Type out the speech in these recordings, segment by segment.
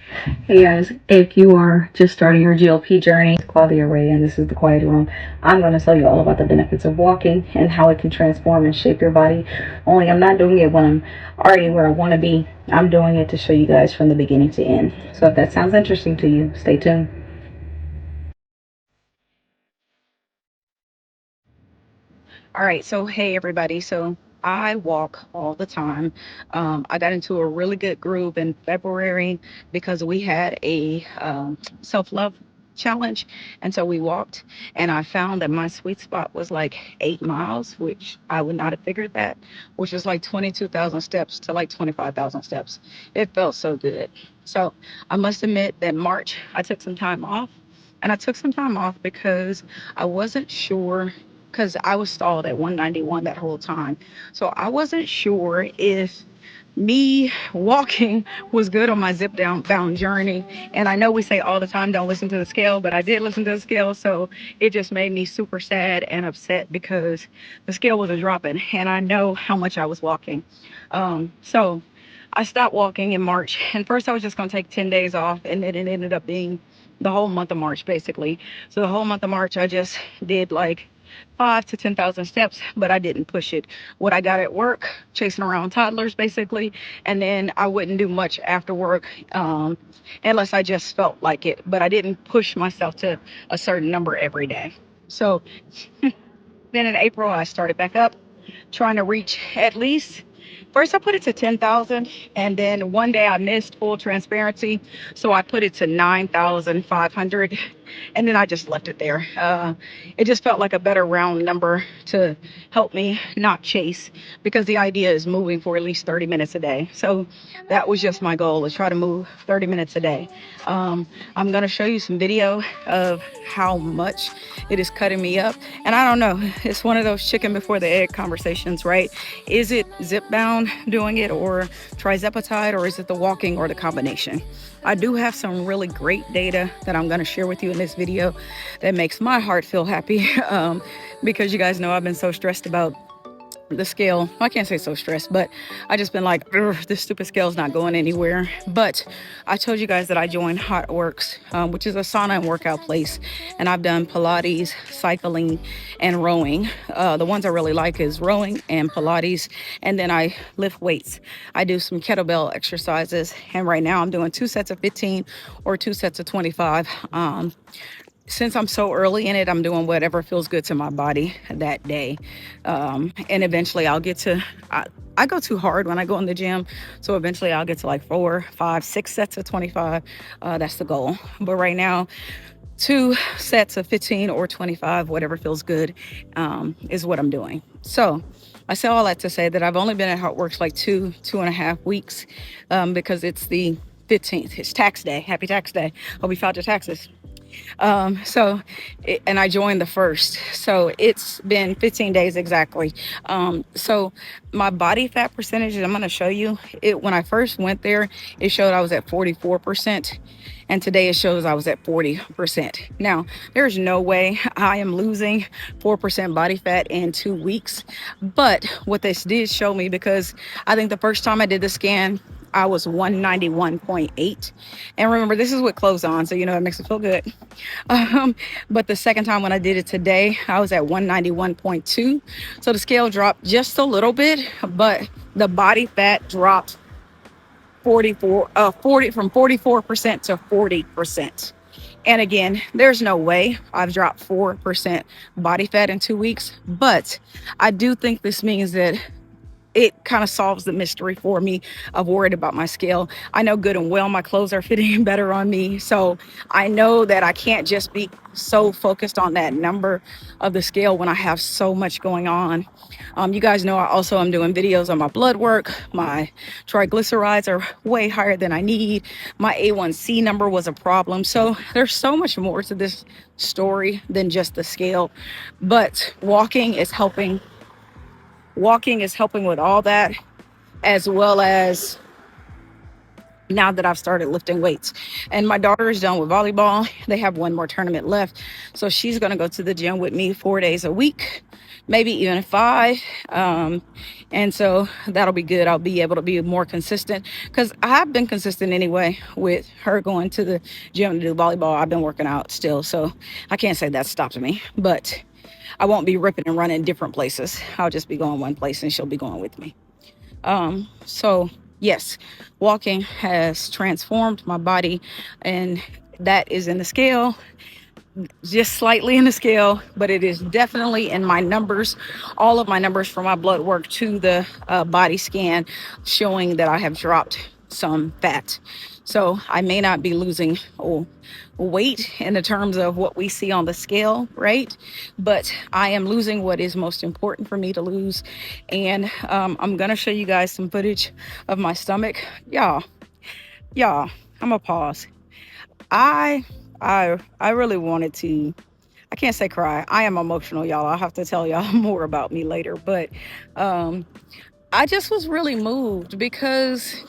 Hey guys, if you are just starting your GLP journey, it's Clauthia Ray, and this is the Quiet Room. I'm going to tell you all about the benefits of walking and how it can transform and shape your body. Only I'm not doing it when I'm already where I want to be. I'm doing it to show you guys from the beginning to end. So if that sounds interesting to you, stay tuned. All right, so hey everybody. So I walk all the time. I got into a really good groove in February because we had a self-love challenge, and so we walked, and I found that my sweet spot was like 8 miles, which I would not have figured that, which was like 22,000 steps to like 25,000 steps. It felt so good. So I must admit that March I took some time off, and I took some time off because I wasn't sure because I was stalled at 191 that whole time. So I wasn't sure if me walking was good on my zip down bound journey. And I know we say all the time, don't listen to the scale, but I did listen to the scale. So it just made me super sad and upset because the scale wasn't dropping and I know how much I was walking. So I stopped walking in March, and first I was just going to take 10 days off, and then it ended up being the whole month of March basically. So the whole month of March I just did like 5 to 10,000 steps, but I didn't push it. What I got at work, chasing around toddlers basically, and then I wouldn't do much after work unless I just felt like it. But I didn't push myself to a certain number every day. So then in April, I started back up, trying to reach at least. First, I put it to 10,000, and then one day I missed full transparency, so I put it to 9,500, and then I just left it there. It just felt like a better round number to help me not chase, because the idea is moving for at least 30 minutes a day. So that was just my goal, is try to move 30 minutes a day. I'm gonna show you some video of how much it is cutting me up. And I don't know, it's one of those chicken before the egg conversations, right? Is it Zepbound doing it, or Tirzepatide, or is it the walking, or the combination? I do have some really great data that I'm going to share with you in this video that makes my heart feel happy, because you guys know I've been so stressed about the scale. I can't say so stressed, but I just been like, this stupid scale is not going anywhere. But I told you guys that I joined Hot Works, which is a sauna and workout place, and I've done Pilates, cycling, and rowing. The ones I really like is rowing and Pilates, and then I lift weights. I do some kettlebell exercises, and right now I'm doing 2 sets of 15 or 2 sets of 25. Since I'm so early in it, I'm doing whatever feels good to my body that day. And eventually I'll get to, I go too hard when I go in the gym. So eventually I'll get to like 4, 5, 6 sets of 25. That's the goal. But right now, 2 sets of 15 or 25, whatever feels good, is what I'm doing. So I say all that to say that I've only been at HeartWorks like 2.5 weeks, because it's the 15th. It's tax day. Happy tax day. Hope you filed your taxes. And I joined the first, so it's been 15 days exactly. So my body fat percentage, I'm going to show you it. When I first went there, it showed I was at 44%, and today it shows I was at 40%. Now there's no way I am losing 4% body fat in 2 weeks, but what this did show me, because I think the first time I did the scan, I was 191.8. And remember, this is with clothes on, so you know it makes it feel good. But the second time when I did it today, I was at 191.2. So the scale dropped just a little bit, but the body fat dropped 40 from 44% to 40%. And again, there's no way I've dropped 4% body fat in 2 weeks, but I do think this means that it kind of solves the mystery for me of worried about my scale. I know good and well my clothes are fitting better on me. So I know that I can't just be so focused on that number of the scale when I have so much going on. You guys know I also am doing videos on my blood work. My triglycerides are way higher than I need. My A1C number was a problem. So there's so much more to this story than just the scale. But walking is helping with all that, as well as now that I've started lifting weights. And my daughter is done with volleyball. They have one more tournament left. So she's going to go to the gym with me 4 days a week maybe even 5. And so that'll be good. I'll be able to be more consistent because I've been consistent anyway with her going to the gym to do volleyball. I've been working out still, so I can't say that stops me, but I won't be ripping and running different places. I'll just be going one place and she'll be going with me. So yes, walking has transformed my body, and that is in the scale, just slightly in the scale, but it is definitely in my numbers, all of my numbers from my blood work to the body scan, showing that I have dropped some fat. So I may not be losing weight in the terms of what we see on the scale, right? But I am losing what is most important for me to lose. And I'm gonna show you guys some footage of my stomach. Y'all, I'm gonna pause. I really wanted to, I can't say cry. I am emotional, y'all. I'll have to tell y'all more about me later. But I just was really moved because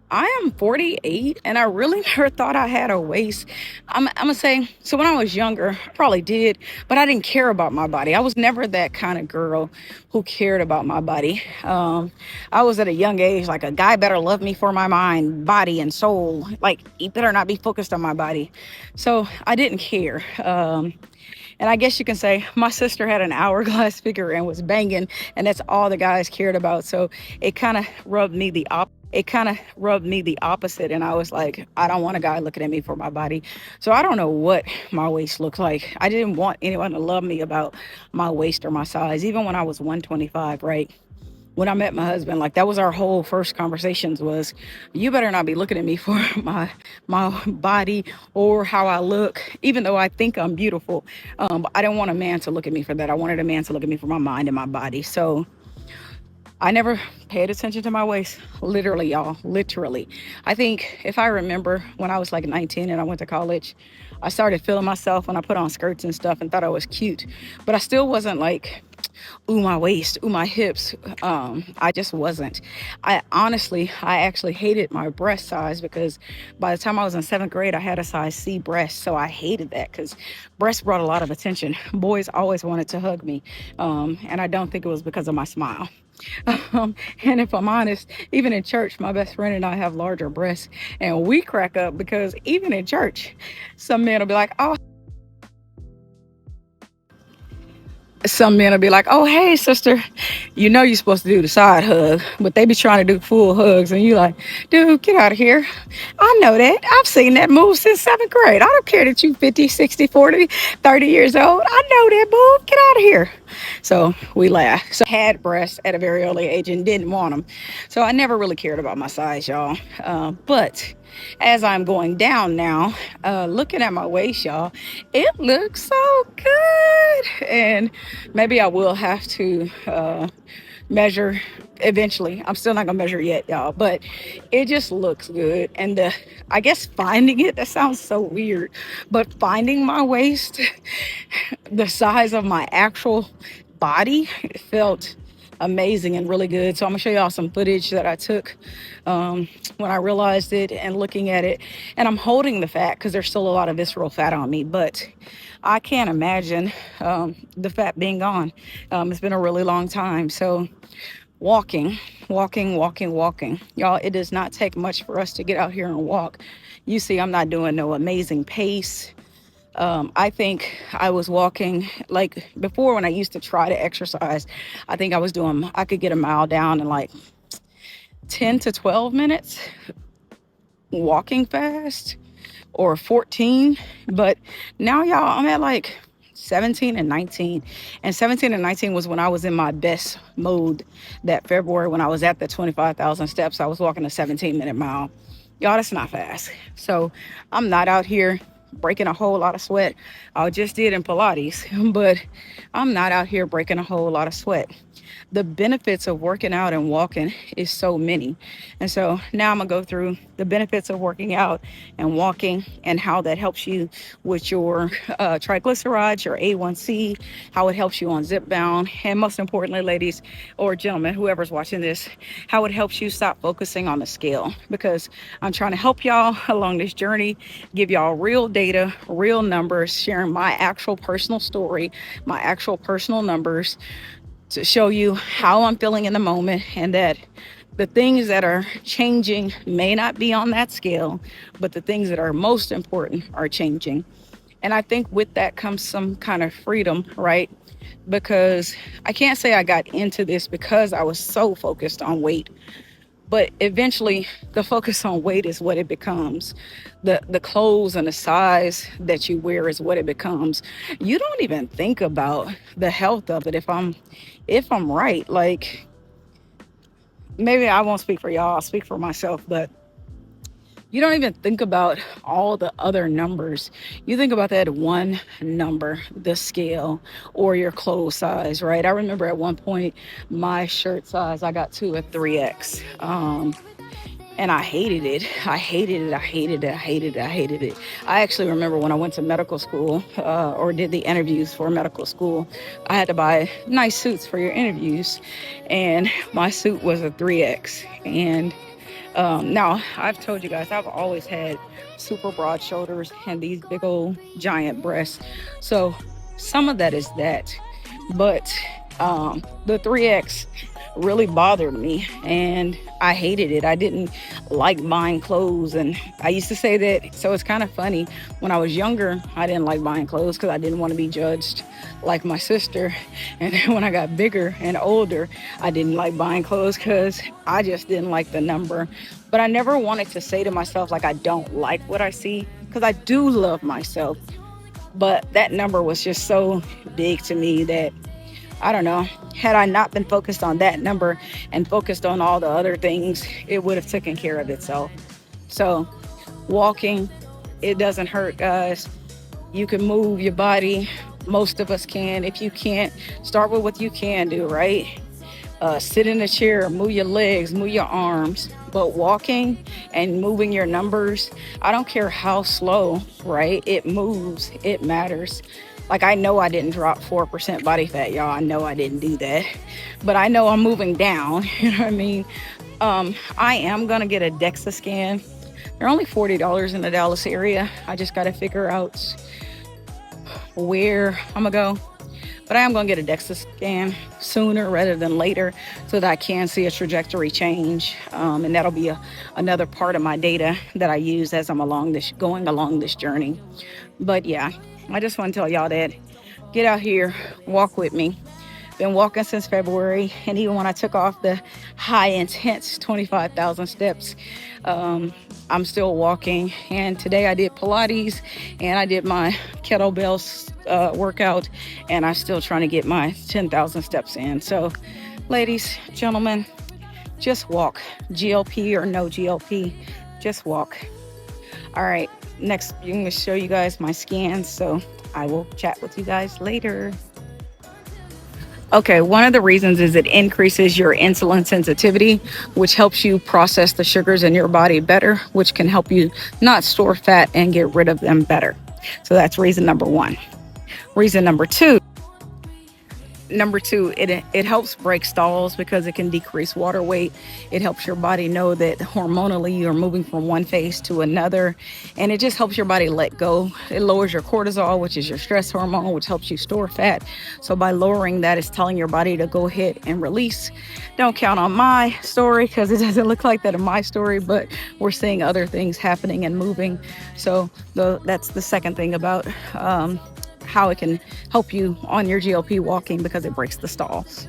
I am 48 and I really never thought I had a waist. I'm gonna say, so when I was younger, I probably did, but I didn't care about my body. I was never that kind of girl who cared about my body. I was at a young age, like, a guy better love me for my mind, body, and soul. Like, he better not be focused on my body. So I didn't care. And I guess you can say my sister had an hourglass figure and was banging, and that's all the guys cared about. So it kind of rubbed me the opposite. And I was like, I don't want a guy looking at me for my body. So I don't know what my waist looks like. I didn't want anyone to love me about my waist or my size, even when I was 125, right? When I met my husband, like, that was our whole first conversations was, you better not be looking at me for my body or how I look, even though I think I'm beautiful. But I didn't want a man to look at me for that. I wanted a man to look at me for my mind and my body. So I never paid attention to my waist. Literally, y'all, literally. I think if I remember when I was like 19 and I went to college, I started feeling myself when I put on skirts and stuff and thought I was cute, but I still wasn't like, ooh, my waist, ooh, my hips. I just wasn't. I actually hated my breast size because by the time I was in 7th grade, I had a size C breast. So I hated that because breasts brought a lot of attention. Boys always wanted to hug me. And I don't think it was because of my smile. And if I'm honest, even in church, my best friend and I have larger breasts, and we crack up because even in church, some men will be like, oh, hey, sister, you know you're supposed to do the side hug, but they be trying to do full hugs, and you like, dude, get out of here. I know that. I've seen that move since 7th grade. I don't care that you 50, 60, 40, 30 years old. I know that move. Get out of here. So we laugh. So I had breasts at a very early age and didn't want them. So I never really cared about my size, y'all. But as I'm going down now, looking at my waist, y'all, it looks so good. And maybe I will have to measure eventually. I'm still not gonna measure yet, y'all, but it just looks good. And I guess finding it, that sounds so weird, but finding my waist the size of my actual body, it felt amazing and really good. So I'm gonna show y'all some footage that I took when I realized it and looking at it. And I'm holding the fat because there's still a lot of visceral fat on me, but I can't imagine the fat being gone. It's been a really long time. So walking. Y'all, it does not take much for us to get out here and walk. You see, I'm not doing no amazing pace. I think I was walking, like, before when I used to try to exercise, I think I could get a mile down in like 10 to 12 minutes walking fast, or 14. But now, y'all, I'm at like 17 and 19. And 17 and 19 was when I was in my best mode. That February, when I was at the 25,000 steps, I was walking a 17-minute mile. Y'all, that's not fast. So I'm not out here breaking a whole lot of sweat. I just did in Pilates, but I'm not out here breaking a whole lot of sweat. The benefits of working out and walking is so many. And so now I'm gonna go through the benefits of working out and walking and how that helps you with your triglycerides, your A1C, how it helps you on Zepbound, and most importantly, ladies or gentlemen, whoever's watching this, how it helps you stop focusing on the scale, because I'm trying to help y'all along this journey, give y'all real data, real numbers, sharing my actual personal story, my actual personal numbers to show you how I'm feeling in the moment, and that the things that are changing may not be on that scale, but the things that are most important are changing. And I think with that comes some kind of freedom, right? Because I can't say I got into this because I was so focused on weight, but eventually the focus on weight is what it becomes. The clothes and the size that you wear is what it becomes. You don't even think about the health of it. If I'm right, like, maybe I won't speak for y'all, I'll speak for myself, but you don't even think about all the other numbers. You think about that one number, the scale, or your clothes size, right? I remember at one point my shirt size, I got to a 3X. And I hated it. I hated it. I hated it. I hated it. I hated it. I actually remember when I went to medical school, or did the interviews for medical school, I had to buy nice suits for your interviews. And my suit was a 3X. And now, I've told you guys, I've always had super broad shoulders and these big old giant breasts. So some of that is that. But the 3X really bothered me and I hated it. I didn't like buying clothes, and I used to say that. So it's kind of funny. When I was younger, I didn't like buying clothes because I didn't want to be judged like my sister. And then when I got bigger and older, I didn't like buying clothes because I just didn't like the number. But I never wanted to say to myself, like, I don't like what I see, because I do love myself. But that number was just so big to me that, I don't know, had I not been focused on that number and focused on all the other things, it would have taken care of itself. So walking, it doesn't hurt, guys. You can move your body. Most of us can. If you can't, start with what you can do, right? Sit in a chair, move your legs, move your arms. But walking and moving your numbers, I don't care how slow, right? It moves, it matters. Like, I know I didn't drop 4% body fat, y'all. I know I didn't do that. But I know I'm moving down. You know what I mean? I am going to get a DEXA scan. They're only $40 in the Dallas area. I just got to figure out where I'm going to go. But I am going to get a DEXA scan sooner rather than later so that I can see a trajectory change. And that'll be another part of my data that I use as I'm going along this journey. But yeah, I just want to tell y'all that get out here, walk with me. Been walking since February, and even when I took off the high intense 25,000 steps, I'm still walking. And today I did Pilates and I did my kettlebell workout, and I'm still trying to get my 10,000 steps in. So ladies, gentlemen, just walk. GLP or no GLP, just walk. All right, next I'm going to show you guys my scans, so I will chat with you guys later. Okay, one of the reasons is it increases your insulin sensitivity, which helps you process the sugars in your body better, which can help you not store fat and get rid of them better. So that's reason number one. Reason number two, it helps break stalls because it can decrease water weight. It helps your body know that hormonally you're moving from one phase to another, and it just helps your body let go. It lowers your cortisol, which is your stress hormone, which helps you store fat. So by lowering that, it's telling your body to go ahead and release. Don't count on my story because it doesn't look like that in my story, but we're seeing other things happening and moving. So that's the second thing about how it can help you on your GLP walking, because it breaks the stalls.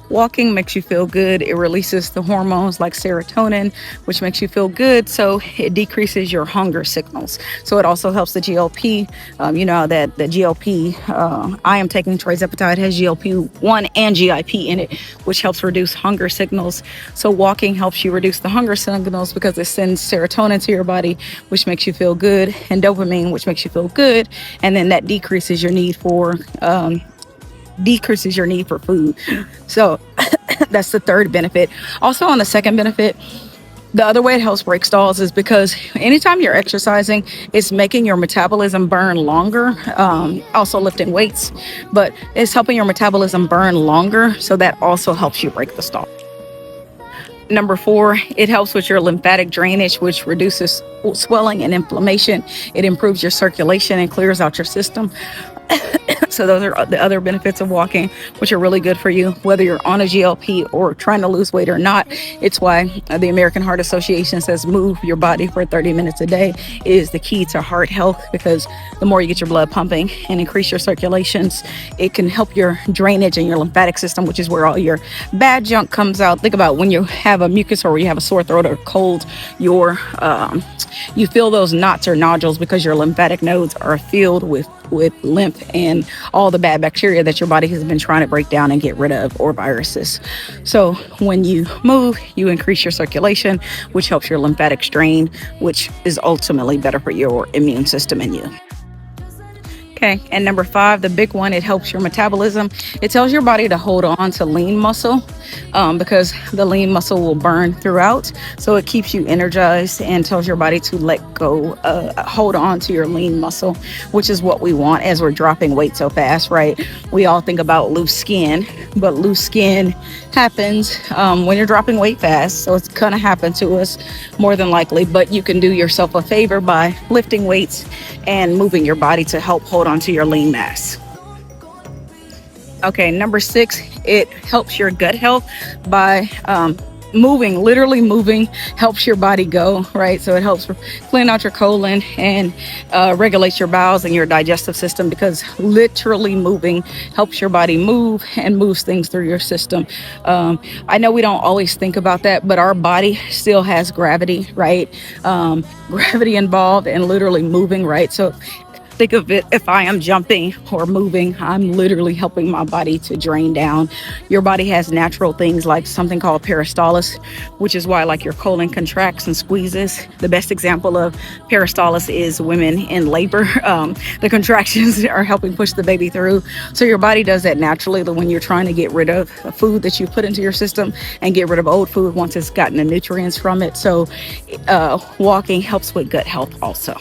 Walking makes you feel good. It releases the hormones like serotonin, which makes you feel good. So it decreases your hunger signals. So it also helps the GLP. You know that the GLP, I am taking Tirzepatide, has GLP-1 and GIP in it, which helps reduce hunger signals. So walking helps you reduce the hunger signals because it sends serotonin to your body, which makes you feel good, and dopamine, which makes you feel good. And then that decreases your need for food. So that's the third benefit. Also, on the second benefit, the other way it helps break stalls is because anytime you're exercising, it's making your metabolism burn longer. Also lifting weights, but it's helping your metabolism burn longer. So that also helps you break the stall. Number 4, it helps with your lymphatic drainage, which reduces swelling and inflammation. It improves your circulation and clears out your system. So those are the other benefits of walking, which are really good for you, whether you're on a GLP or trying to lose weight or not. It's why the American Heart Association says move your body for 30 minutes a day is the key to heart health, because the more you get your blood pumping and increase your circulations, it can help your drainage and your lymphatic system, which is where all your bad junk comes out. Think about when you have a mucus or you have a sore throat or cold, you feel those knots or nodules because your lymphatic nodes are filled with lymph and all the bad bacteria that your body has been trying to break down and get rid of, or viruses. So when you move, you increase your circulation, which helps your lymphatic strain, which is ultimately better for your immune system and you. Okay, and number 5, the big one, it helps your metabolism. It tells your body to hold on to lean muscle because the lean muscle will burn throughout. So it keeps you energized and tells your body to let go, hold on to your lean muscle, which is what we want as we're dropping weight so fast, right? We all think about loose skin, but loose skin happens when you're dropping weight fast. So it's gonna happen to us more than likely, but you can do yourself a favor by lifting weights and moving your body to help hold on to your lean mass. Okay, number 6, it helps your gut health by moving. Literally moving helps your body go, right? So it helps clean out your colon and regulates your bowels and your digestive system, because literally moving helps your body move and moves things through your system. I know we don't always think about that, but our body still has gravity, right? Gravity involved and literally moving, right? So think of it, if I am jumping or moving, I'm literally helping my body to drain down. Your body has natural things like something called peristalsis, which is why like your colon contracts and squeezes. The best example of peristalsis is women in labor. The contractions are helping push the baby through. So your body does that naturally when you're trying to get rid of food that you put into your system and get rid of old food once it's gotten the nutrients from it. So walking helps with gut health also.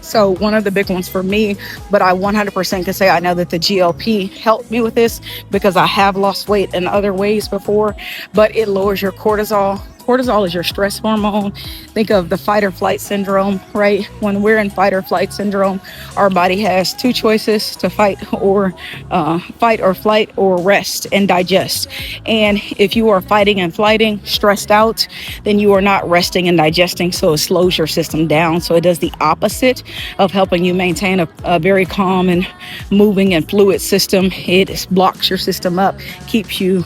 So one of the big ones for me, but I 100% can say I know that the GLP helped me with this because I have lost weight in other ways before, but it lowers your cortisol. Cortisol is your stress hormone. Think of the fight or flight syndrome, right? When we're in fight or flight syndrome, our body has 2 choices: to fight or flight, or rest and digest. And if you are fighting and flighting, stressed out, then you are not resting and digesting. So it slows your system down. So it does the opposite of helping you maintain a very calm and moving and fluid system. It blocks your system up, keeps you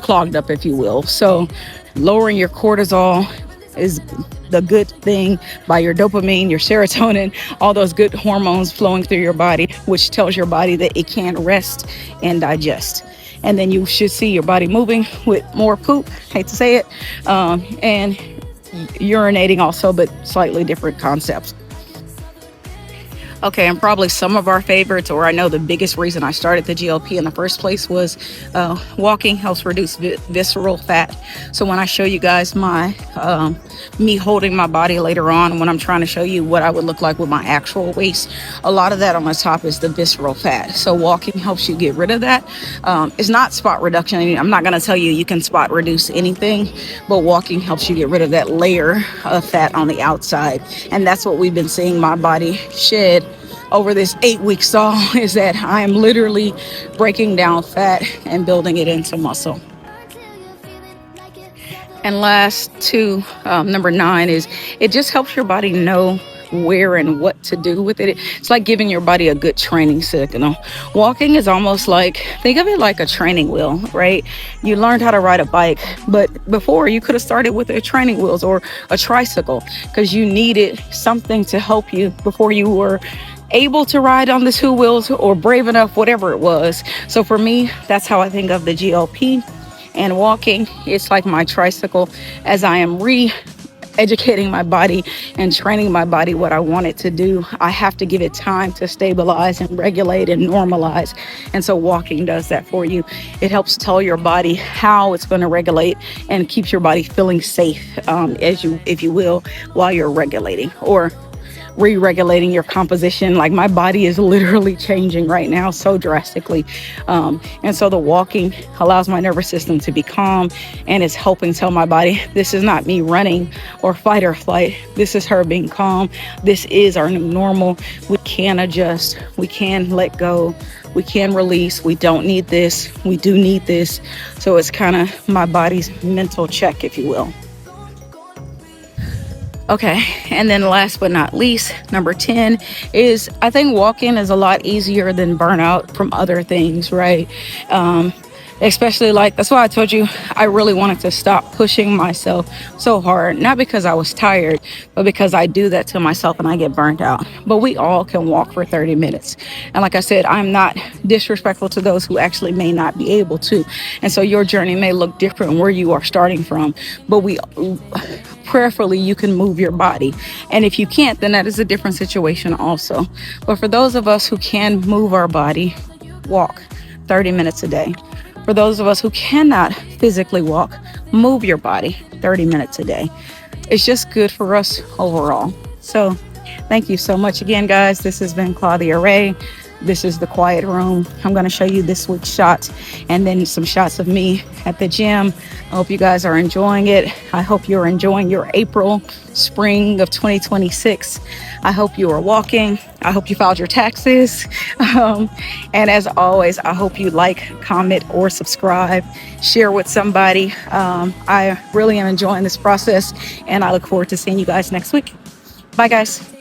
clogged up, if you will. So lowering your cortisol is the good thing by your dopamine, your serotonin, all those good hormones flowing through your body, which tells your body that it can rest and digest. And then you should see your body moving with more poop, hate to say it, and urinating also, but slightly different concepts. Okay, and probably some of our favorites, or I know the biggest reason I started the GLP in the first place was walking helps reduce visceral fat. So when I show you guys me holding my body later on, when I'm trying to show you what I would look like with my actual waist, a lot of that on the top is the visceral fat. So walking helps you get rid of that. It's not spot reduction. I mean, I'm not going to tell you can spot reduce anything, but walking helps you get rid of that layer of fat on the outside. And that's what we've been seeing my body shed over this 8-week stall, is that I am literally breaking down fat and building it into muscle. And last 2, number 9 is it just helps your body know where and what to do with it. It's like giving your body a good training signal. Walking is almost like, think of it like a training wheel, right? You learned how to ride a bike, but before you could have started with a training wheels or a tricycle, because you needed something to help you before you were able to ride on the 2 wheels or brave enough, whatever it was. So for me, that's how I think of the GLP. And walking, it's like my tricycle as I am educating my body and training my body what I want it to do. I have to give it time to stabilize and regulate and normalize. And so walking does that for you. It helps tell your body how it's going to regulate and keeps your body feeling safe, if you will, while you're regulating, or re-regulating your composition. Like my body is literally changing right now so drastically. And so the walking allows my nervous system to be calm, and it's helping tell my body, this is not me running or fight or flight. This is her being calm. This is our new normal. We can adjust. We can let go. We can release. We don't need this. We do need this. So it's kind of my body's mental check, if you will. Okay, and then last but not least, number 10 is, I think walking is a lot easier than burnout from other things, right? Especially like, that's why I told you I really wanted to stop pushing myself so hard, not because I was tired, but because I do that to myself and I get burnt out. But we all can walk for 30 minutes. And like I said, I'm not disrespectful to those who actually may not be able to. And so your journey may look different where you are starting from, but prayerfully you can move your body. And if you can't, then that is a different situation also. But for those of us who can move our body, walk 30 minutes a day. For those of us who cannot physically walk, move your body 30 minutes a day. It's just good for us overall. So thank you so much again, guys. This has been Clauthia Ray. This is the Quiet Room. I'm going to show you this week's shots and then some shots of me at the gym. I hope you guys are enjoying it. I hope you're enjoying your April, spring of 2026. I hope you are walking. I hope you filed your taxes. And as always, I hope you like, comment, or subscribe. Share with somebody. I really am enjoying this process, and I look forward to seeing you guys next week. Bye, guys.